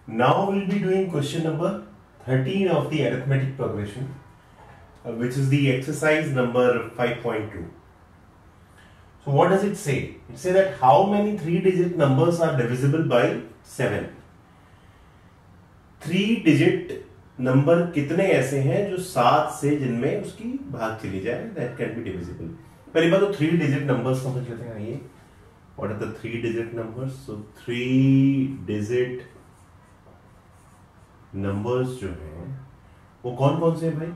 Now we'll be doing question number 13 of the arithmetic progression, which is the exercise number 5.2. So what does it say? It says that how many 3-digit numbers are divisible by 7? 3-digit number कितने ऐसे हैं जो 7 से जिनमें उसकी भाग चली जाए, दैट कैन बी डिविजिबल. पहली बात तो 3-digit नंबर्स समझ लेते हैं. आइए, what are the 3-digit numbers? So 3-digit numbers जो हैं वो कौन कौन से हैं भाई?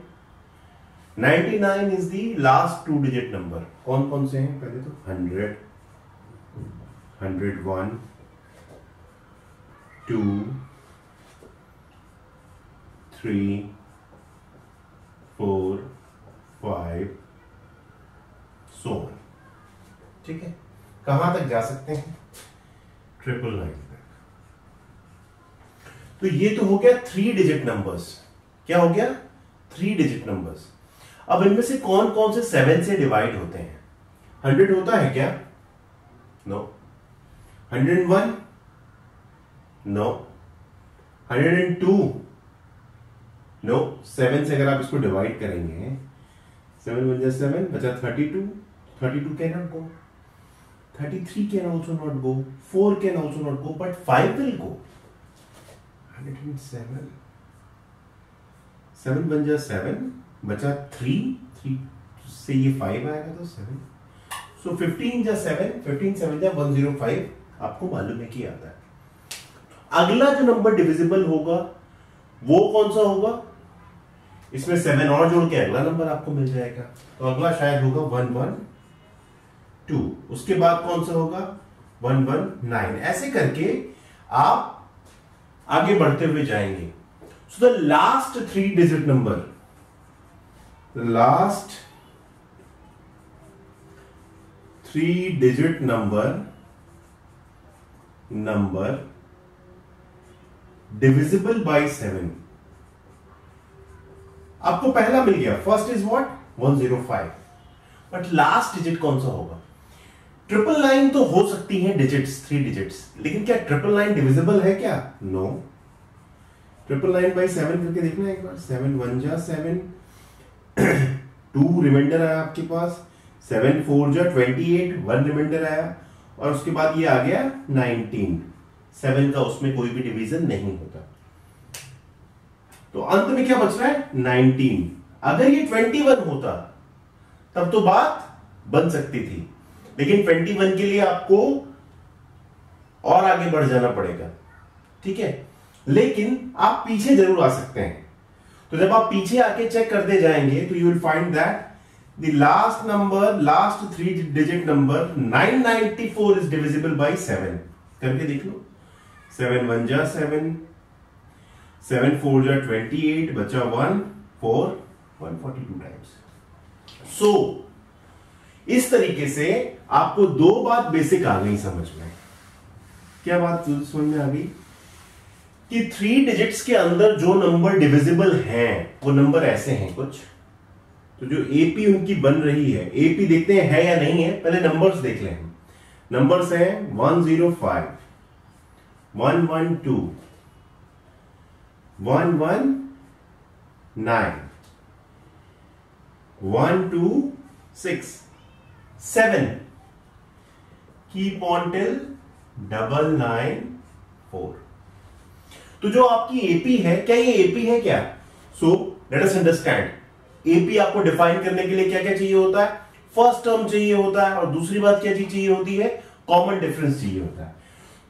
99 is the last 2-digit number. कौन कौन से हैं? पहले तो 100, 101, 2, 3, 4, 5, so on. ठीक है, कहां तक जा सकते हैं? 999 तक. तो ये तो हो गया 3-digit नंबर्स. क्या हो गया? 3-digit numbers. अब इनमें से कौन कौन से 7 से डिवाइड होते हैं? 100 होता है क्या? नो. 101? नो. 102? नो. 7 से अगर आप इसको डिवाइड करेंगे, 7 1 7 बचा 32. 32 can not go. 33 can also not go. 4 can also not go, but 5 will go. 107. 7 बन जा 7 बचा 3 से ये 5 आएगा तो 7. सो 15 जा 7, 15 7 जा 105. आपको मालूम है कि आता है. अगला जो नंबर डिविजिबल होगा वो कौन सा होगा? इसमें 7 और जोड़ के अगला नंबर आपको मिल जाएगा. तो अगला शायद होगा 112. उसके बाद कौन सा होगा? 119. ऐसे करके आप आगे बढ़ते हुए जाएंगे. So the last 3-digit number, the last 3-digit number divisible by 7. आपको पहला मिल गया. First is what? 105. But last digit कौन सा होगा? 999 तो हो सकती है डिजिट्स, 3 डिजिट्स, लेकिन क्या 999 डिविजिबल है क्या? नो. 999 बाई 7 करके देखना एक बार. 7 1 जा 7, 2 रिमाइंडर आया आपके पास, 7 4 जा 28, 1 रिमाइंडर आया, और उसके बाद ये आ गया 19. 7 का उसमें कोई भी डिवीजन नहीं होता. तो अंत में क्या बच रहा है? 19. अगर ये 21 होता तब तो बात बन सकती थी, लेकिन 21 के लिए आपको और आगे बढ़ जाना पड़ेगा. ठीक है, लेकिन आप पीछे जरूर आ सकते हैं. तो जब आप पीछे आके चेक करते जाएंगे तो you will find that the last number, last 3-digit number 994 is divisible by 7. करके देख लो. 7 1 जा 7, 7 4 जा 28, बचा 1 4, 142 टाइम्स. सो इस तरीके से आपको 2 बात बेसिक आ गई समझ में. क्या बात समझ में आ गई? कि 3 डिजिट्स के अंदर जो नंबर डिविजिबल हैं वो नंबर ऐसे हैं कुछ. तो जो एपी उनकी बन रही है, एपी देखते हैं है या नहीं है. पहले नंबर्स देख लें. नंबर्स हैं 105, 112, 119, 126, 7. Keep on till 994. तो जो आपकी एपी है, क्या ये एपी है क्या? So let us understand. AP आपको डिफाइन करने के लिए क्या क्या चाहिए होता है? फर्स्ट टर्म चाहिए होता है, और दूसरी बात क्या चीज चाहिए होती है? कॉमन डिफरेंस चाहिए होता है.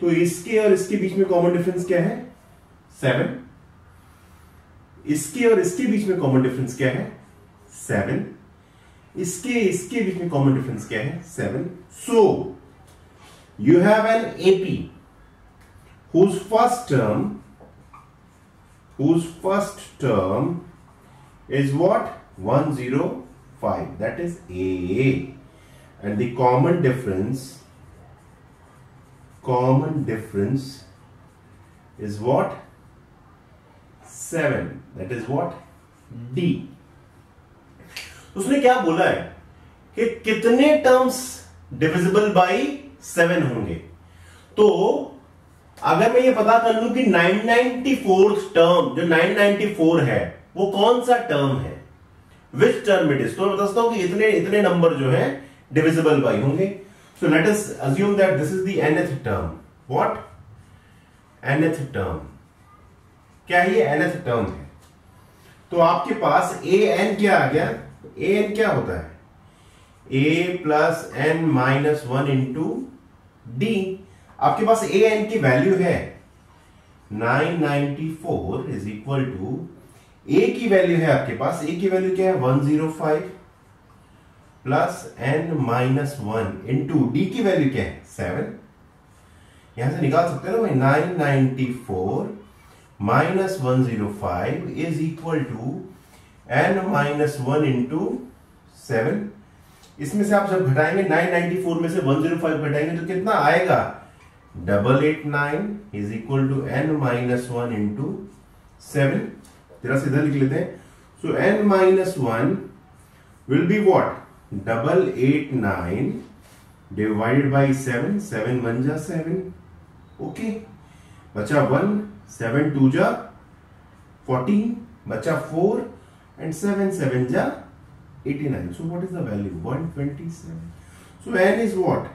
तो इसके और इसके बीच में कॉमन डिफरेंस क्या है? 7. इसके और इसके बीच में कॉमन डिफरेंस क्या है? 7. इसके बीच में कॉमन डिफरेंस क्या है? 7. So you have an AP whose first term is what? 105. That is A. And the common difference is what? 7. That is what? D. उसने क्या बोला है कि कितने टर्म्स डिविजिबल बाय 7 होंगे. तो अगर मैं ये पता कर लूं कि 994 टर्म जो 994 है वो कौन सा टर्म है, विच टर्म इट इज, तो मैं बता सकता हूं कि इतने इतने नंबर जो है डिविजिबल बाय होंगे. So let us assume that this is the nth term. What? nth term. क्या ये nth टर्म है? तो आपके पास an क्या आ गया? an क्या होता है? a plus n minus 1 into D. आपके पास an की वैल्यू है 994 इज इक्वल टू a की वैल्यू है आपके पास, a की वैल्यू क्या है 105 plus n minus 1 into D की वैल्यू क्या है 7. यहां से निकाल सकते हैं ना भाई, 994 minus 105 is equal to n minus 1 into 7. इसमें से आप जब घटाएंगे 994 में से 105 घटाएंगे तो कितना आएगा? 889 is equal to n minus 1 into 7. जरा सीधा लिख लेते हैं. So n minus 1 will be what? 889 divided by 7. 7 1 जा 7. ओके, बचा 1, 7 2 जा 14, बचा 4 एंड 7 7 जा 89. So what is the value? 127. So n is what?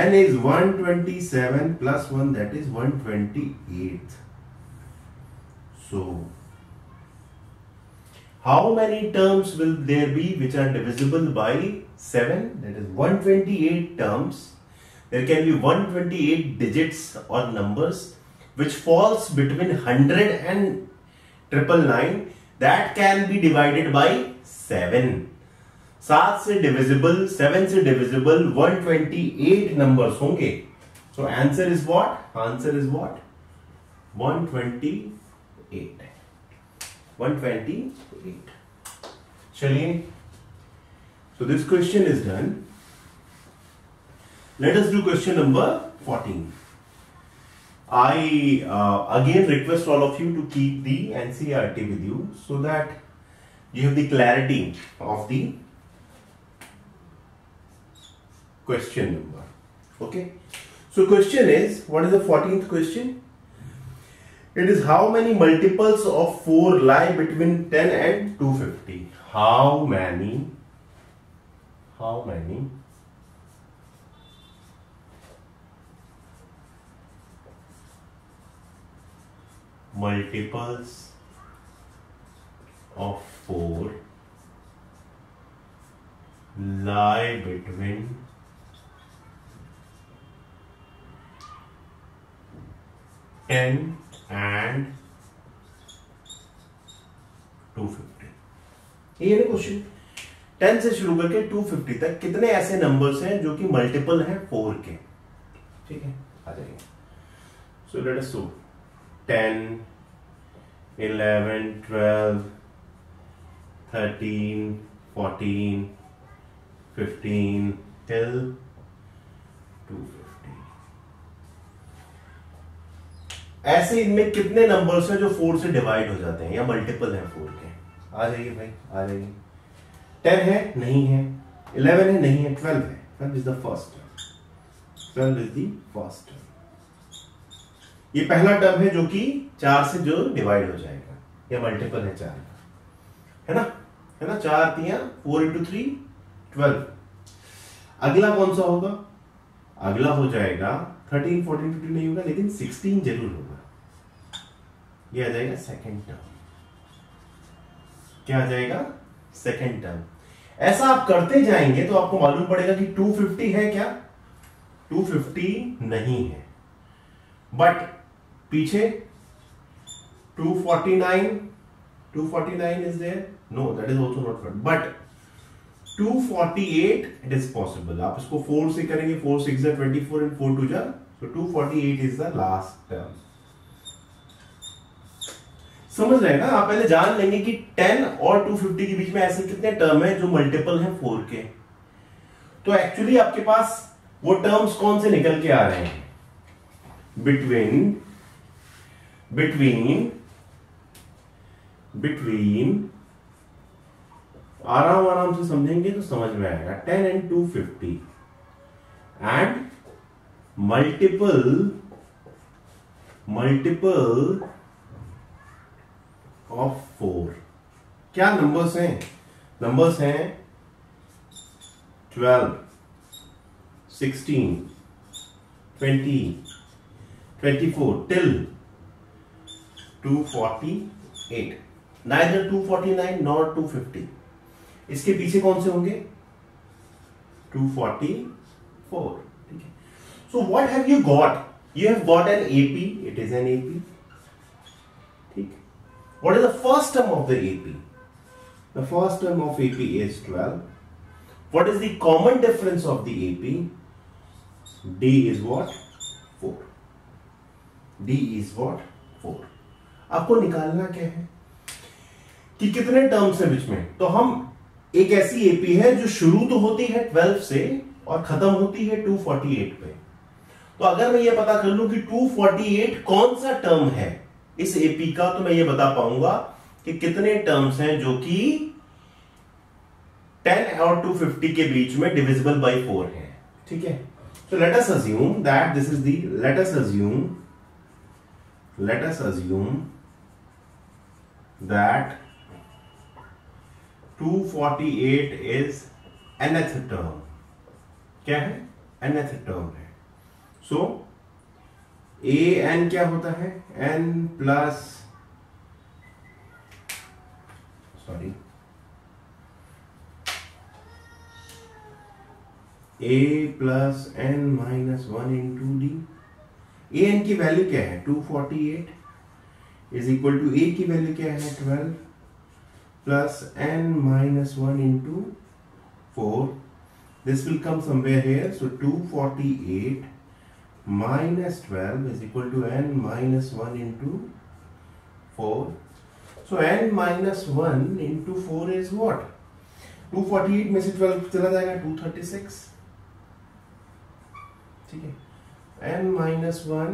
n is 127 plus 1, that is 128. So how many terms will there be which are divisible by 7? That is 128 terms. There can be 128 digits or numbers which falls between 100 and 999 that can be divided by 7. 7 से divisible, 7 से divisible 128 numbers होंगे. So answer is what? Answer is what? 128. 128. चलिए, so this question is done. Let us do question number 14. I again request all of you to keep the NCERT with you so that you have the clarity of the question number. Okay. So question is, what is the 14th question? It is how many multiples of 4 lie between 10 and 250? How many multiples of 4 lie between 10 and 250? ये ना question 10 से शुरू करके 250 तक कितने ऐसे numbers हैं जो कि मल्टीपल हैं 4 के. ठीक है, आ जाइए. सो लेट अस सो 10, 11, 12, 13, 14, 15 till 250. ऐसे इनमें कितने नंबर्स हैं जो 4 से डिवाइड हो जाते हैं या मल्टीपल हैं 4 के? आ जाइए भाई, आ जाइए. 10 है? नहीं है. 11 है? नहीं है. 12 है. 12 is the first term. 12 is the first term. ये पहला टर्म है जो कि 4 से जो डिवाइड हो जाएगा या मल्टीपल है 4 का, है ना? 4 3 4 इंटू 3 12. अगला कौन सा होगा? अगला हो जाएगा 13, 14, 15 नहीं होगा, लेकिन 16 जरूर होगा. ये आ जाएगा सेकेंड टर्म. क्या आ जाएगा? Second term. ऐसा आप करते जाएंगे तो आपको मालूम पड़ेगा कि 250 है क्या? 250 नहीं है. बट पीछे 249 is there? No, that is also not correct. But 248 it is possible. आप इसको 4 से करेंगे, 4 6 जा 24 and 4 2 जा, so 248 is the last term. समझ रहे हैं ना? आप पहले जान लेंगे कि 10 और 250 के बीच में ऐसे कितने टर्म है जो मल्टीपल हैं 4 के. तो एक्चुअली आपके पास वो टर्म्स कौन से निकल के आ रहे हैं? बिटवीन आराम से समझेंगे तो समझ में आएगा. 10 and 250 and multiple multiple of 4। क्या नंबर्स हैं? नंबर्स हैं 12, 16, 20, 24 till 248, neither 249 nor 250। इसके पीछे कौन से होंगे? 244। ठीक है। So what have you got? You have got an AP. It is an AP. ठीक। What is the first term of the AP? The first term of AP is 12. What is the common difference of the AP? D is what? 4. D is what? 4. आपको निकालना क्या है कि कितने terms हैं बीच में। तो हम एक ऐसी एपी है जो शुरू तो होती है 12 से और खत्म होती है 248 पे। तो अगर मैं ये पता कर लूं कि 248 कौन सा टर्म है इस एपी का, तो मैं ये बता पाऊंगा कि कितने टर्म्स हैं जो कि 10 और 250 के बीच में डिविजिबल बाय 4 है। ठीक है। So let us assume that this is the, let us assume that 248 is nth term। क्या है? nth term है। So a n क्या होता है? n plus, sorry, a plus n minus 1 into D. A N की value क्या है? 248 is equal to ए की वैल्यू क्या है? 12 plus n minus 1 into 4। This will come somewhere here. So 248 minus 12 is equal to n minus 1 into 4। So n minus 1 into 4 is what? 248 में से 12 चला जाएगा 236। ठीक है। n minus 1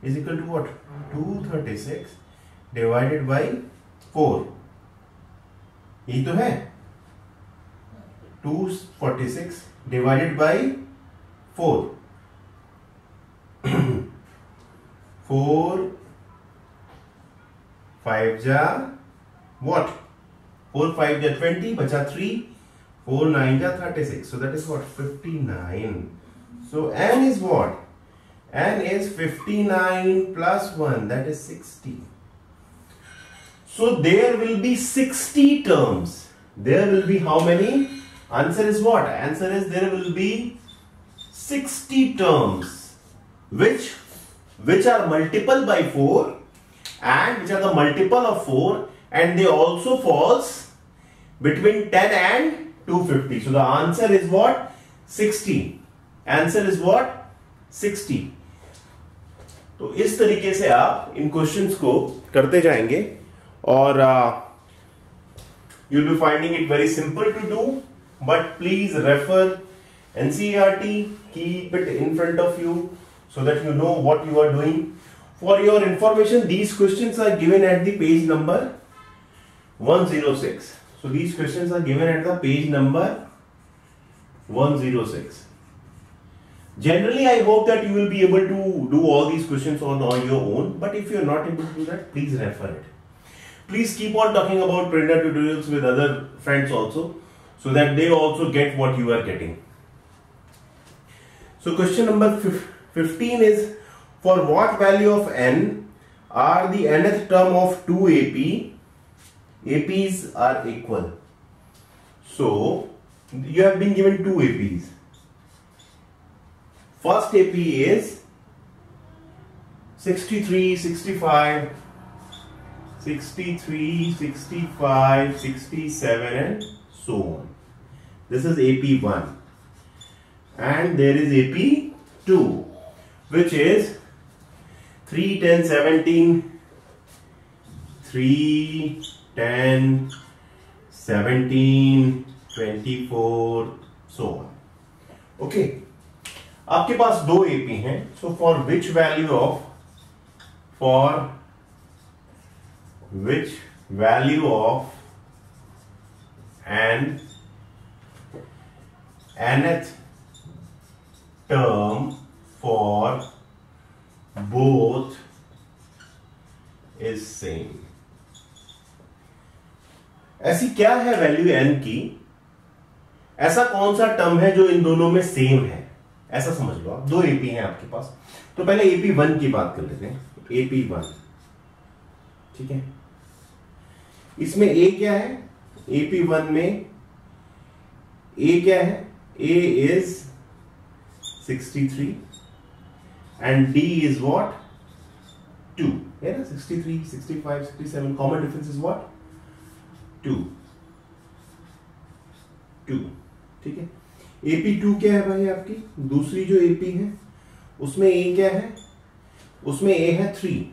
is equal to what? 236 divided by 4। यही तो है। 246 divided by 4। 4 5 जा व्हाट? 4 5 जा 20, बचा 3, 4 9 जा 36। So that is what? 59. So n is what? n is 59 plus 1, that is 60. So there will be 60 terms. There will be how many? Answer is what? Answer is there will be 60 terms which are multiple by 4 and which are the multiple of 4, and they also falls between 10 and 250. So the answer is what? 60. Answer is what? 60. तो इस तरीके से आप इन questions को करते जाएंगे और you'll be finding it very simple to do, but please refer NCERT, keep it in front of you so that you know what you are doing. For your information, these questions are given at the page number 106. So these questions are given at the page number 106. Generally, I hope that you will be able to do all these questions on your own, but if you are not able to do that, please refer it. Please keep on talking about printer tutorials with other friends also, so that they also get what you are getting. So question number 15 is, for what value of n are the nth term of 2 AP? APs are equal. So you have been given 2 APs. First AP is 63, 65, 63, 65, 67 and so on. This is AP1. And there is AP2, which is 3, 10, 17, 3, 10, 17, 24, so on. Okay. आपके पास 2 AP हैं. So for which value of an nth term for both is same। ऐसी क्या है value n की, ऐसा कौन सा term है जो इन दोनों में सेम है, ऐसा समझ लो आप। दो एपी हैं आपके पास, तो पहले AP1 की बात कर लेते हैं। AP1, ठीक है, इसमें A क्या है? AP1 में A क्या है? A is 63 and D is what? 2 है ना। 63, 65, 67, कॉमन डिफरेंस इज व्हाट? 2, ठीक है। AP2 क्या है भाई आपकी? दूसरी जो AP है उसमें A क्या है? उसमें A है 3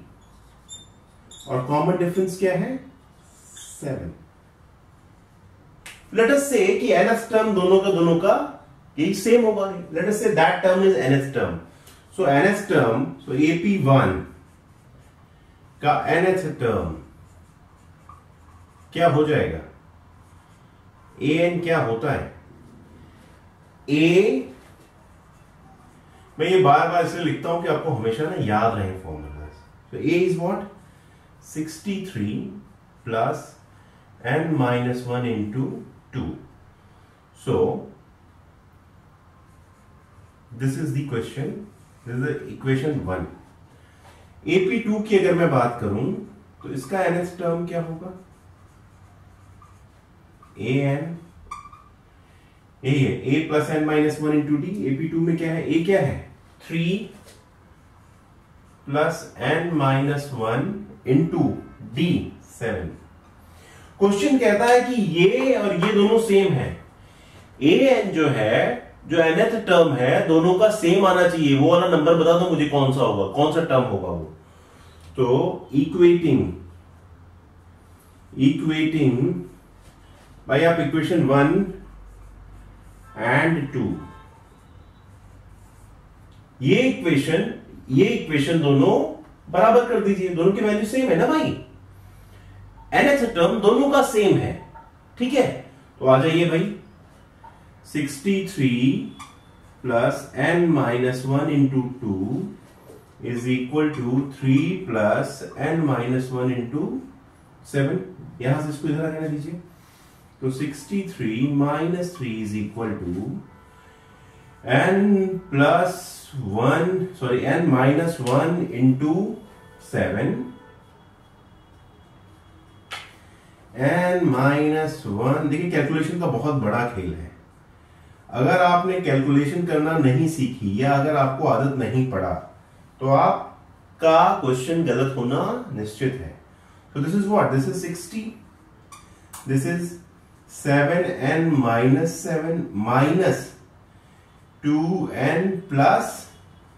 और कॉमन डिफरेंस क्या है? 7। लेट अस से कि nth टर्म दोनों का यही सेम होगा। Let us say that term is nth term. So nth term, so AP1 का nth टर्म क्या हो जाएगा? an क्या होता है? A, मैं ये बार बार इसलिए लिखता हूं कि आपको हमेशा ना याद रहे फॉर्मूलाज। तो A is what? 63 plus n-1 into 2। So this is the question, this is the equation 1। AP2 की अगर मैं बात करूं तो इसका nth टर्म क्या होगा? A plus n-1 into D. AP2 में क्या है? A क्या है? 3 plus n-1 into D 7। Question कहता है कि ये और ये दोनों सेम है। an जो है, जो nth टर्म है, दोनों का सेम आना चाहिए। वो वाला नंबर बता दो मुझे कौन सा होगा, कौन सा टर्म होगा वो। तो इक्वेटिंग भाई आप इक्वेशन 1 एंड 2, ये इक्वेशन दोनों बराबर कर दीजिए। दोनों की वैल्यू सेम है ना भाई, nth टर्म दोनों का सेम है, ठीक है। तो आ जाइए भाई, 63 plus n-1 into 2 is equal to 3 plus n-1 into 7। यहां से इसको इधर आने दीजिए। तो 63 minus 3 is equal to n minus 1 into 7, n minus 1। देखिए कैलकुलेशन का बहुत बड़ा खेल है। अगर आपने कैलकुलेशन करना नहीं सीखी या अगर आपको आदत नहीं पड़ा तो आपका क्वेश्चन गलत होना निश्चित है। तो this is what? This is 60, this is 7n minus 7 minus 2n plus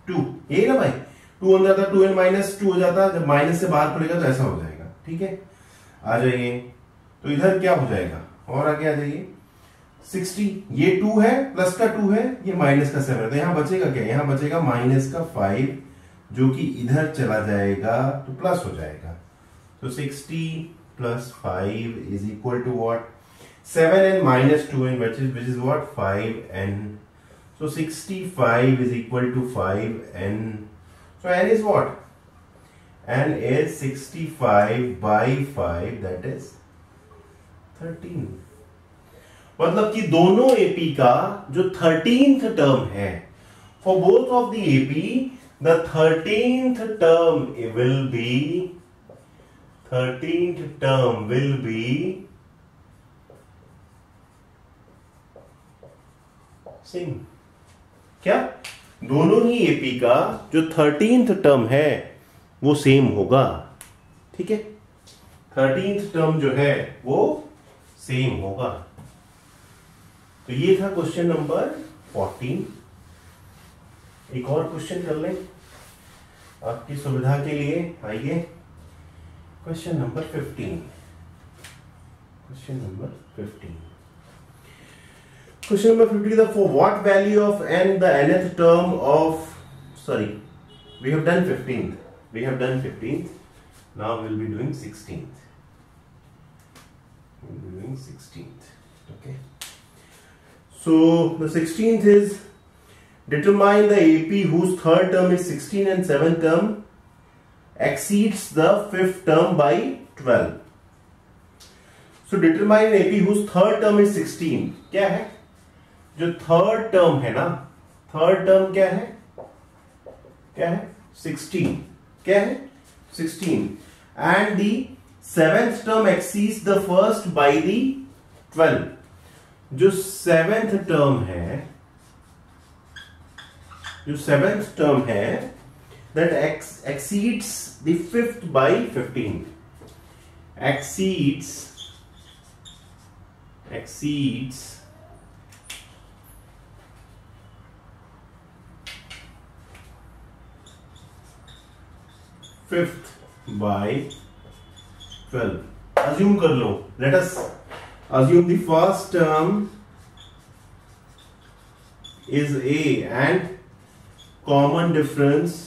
2। यही ना भाई, 2 अंदर था, 2n माइनस 2 हो जाता। जब माइनस से बाहर पड़ेगा तो ऐसा हो जाएगा, ठीक है। आ जाइए, तो इधर क्या हो जाएगा? और आगे आ जाइए, 60, ये 2 है, प्लस का 2 है, ये माइनस का 7 है। तो यहां बचेगा क्या? यहां बचेगा माइनस का 5, जो कि इधर चला जाएगा तो प्लस हो जाएगा। तो 60 plus 5 is equal to what? 7n minus 2n, which is what? 5n. So 65 is equal to 5n. So n is what? N is 65 by 5, that is 13। मतलब कि दोनों AP का जो 13th टर्म है, for both of the AP, the 13th term will be same. क्या? दोनों ही AP का जो 13th टर्म है वो सेम होगा, ठीक है। 13th टर्म जो है वो सेम होगा। तो ये था क्वेश्चन नंबर 14। एक और क्वेश्चन कर लें आपकी सुविधा के लिए। आइए, question number 15। Question number 50 is for what value of n the nth term of, sorry, we have done 15th. Now we will be doing 16th. Okay. So the 16th is determine the AP whose third term is 16 and seventh term exceeds the fifth term by 12. So determine AP whose third term is 16. क्या है? जो third term है ना, third term क्या है? क्या है? 16. क्या है? 16. And the seventh term exceeds the first by the 12. जो सेवेंथ टर्म है, जो सेवेंथ टर्म है, that exceeds the fifth by 15. Exceeds fifth by 12. Assume कर लो. Let us assume the first term is A and common difference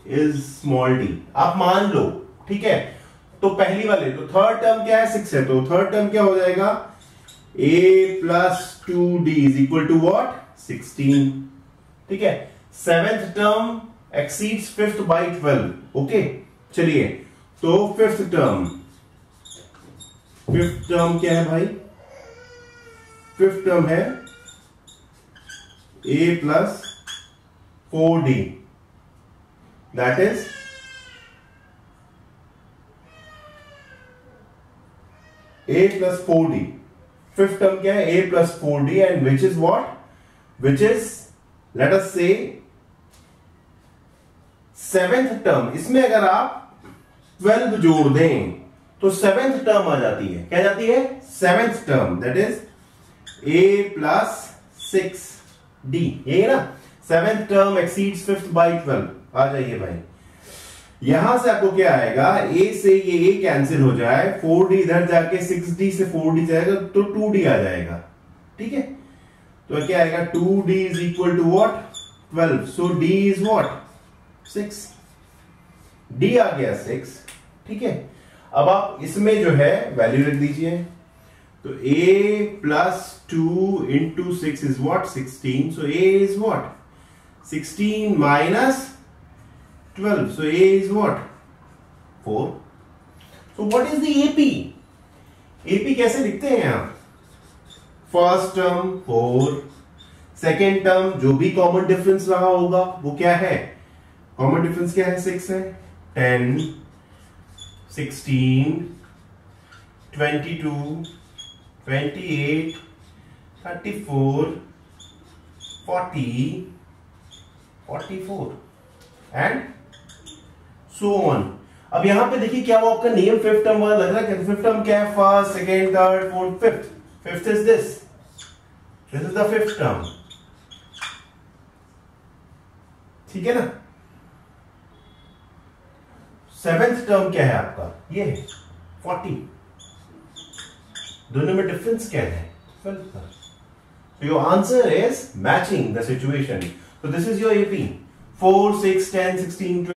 is small d. आप मान लो, ठीक है? तो पहली वाले, तो थर्ड टर्म क्या है? 6 है, तो थर्ड टर्म क्या हो जाएगा? A plus 2d is equal to what? 16. ठीक है? Seventh term exceeds fifth by 12. Okay, चलिए, तो फिफ्थ टर्म क्या है भाई? फिफ्थ टर्म है A plus 4d. That is A plus 4d. Fifth term क्या है? A plus 4d, and which is what? Which is, let us say, seventh term. इसमें अगर आप 12 जोड़ दें तो सेवेंथ टर्म आ जाती है. क्या जाती है? Seventh term. That is A plus 6d. ये ना, seventh term exceeds fifth by 12. आ जाइए भाई, यहां से आपको क्या आएगा? A से ये A कैंसिल हो जाए, 4d इधर जाके 6d से 4d जाएगा तो 2d आ जाएगा. ठीक है, तो क्या आएगा? 2d is equal to what? 12. So d is what? 6. d आ गया 6. ठीक है, अब आप इसमें जो है वैल्यू रख दीजिए. तो a plus 2 into 6 is what? 16. So a is what? 16 minus 12. So a is what? 4. So what is the AP? AP कैसे लिखते हैं आप? फर्स्ट टर्म 4, सेकेंड टर्म जो भी कॉमन डिफरेंस रहा होगा वो क्या है? कॉमन डिफरेंस क्या है? 6 है. 10, 16, 22, 28, 34, 40, 44 एंड सो ऑन. अब यहां पे देखिए क्या वो आपका नियम फिफ्थ टर्म वाला लग रहा है. फिफ्थ टर्म क्या है? First, second, third, fourth, fifth. Fifth is this is the fifth term. ठीक है ना? सेवेंथ टर्म क्या है आपका? ये 40. दोनों में डिफरेंस क्या है? 12. So your answer is matching the situation. So this is your AP. 4, 6, 10, 16, 20.